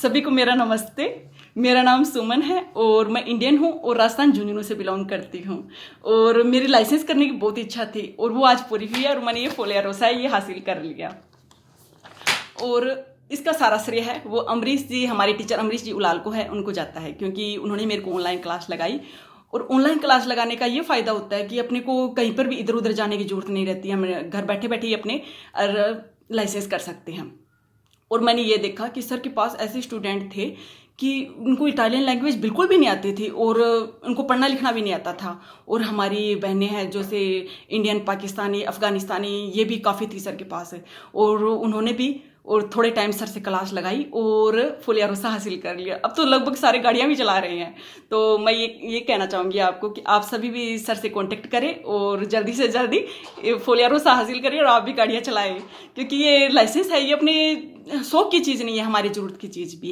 सभी को मेरा नमस्ते। मेरा नाम सुमन है और मैं इंडियन हूँ और राजस्थान झुंझुनू से बिलोंग करती हूँ। और मेरी लाइसेंस करने की बहुत इच्छा थी और वो आज पूरी हुई है और मैंने ये फोलियारोसा ये हासिल कर लिया। और इसका सारा श्रेय है वो अमरीश जी, हमारे टीचर अमरीश जी उलाल को है, उनको जाता है, क्योंकि उन्होंने मेरे को ऑनलाइन क्लास लगाई। और ऑनलाइन क्लास लगाने का ये फ़ायदा होता है कि अपने को कहीं पर भी इधर उधर जाने की ज़रूरत नहीं रहती, हम घर बैठे बैठे ही अपने लाइसेंस कर सकते हैं। और मैंने ये देखा कि सर के पास ऐसे स्टूडेंट थे कि उनको इटालियन लैंग्वेज बिल्कुल भी नहीं आती थी और उनको पढ़ना लिखना भी नहीं आता था। और हमारी बहनें हैं जैसे इंडियन, पाकिस्तानी, अफ़गानिस्तानी, ये भी काफ़ी थी सर के पास। और उन्होंने भी और थोड़े टाइम सर से क्लास लगाई और फोलियारोसा हासिल कर लिया। अब तो लगभग सारे गाड़ियाँ भी चला रहे हैं। तो मैं ये कहना चाहूँगी आपको कि आप सभी भी सर से कांटेक्ट करें और जल्दी से जल्दी फोलियारोसा हासिल करें और आप भी गाड़ियाँ चलाएं, क्योंकि ये लाइसेंस है, ये अपने शौक की चीज़ नहीं है, हमारी ज़रूरत की चीज़ भी है।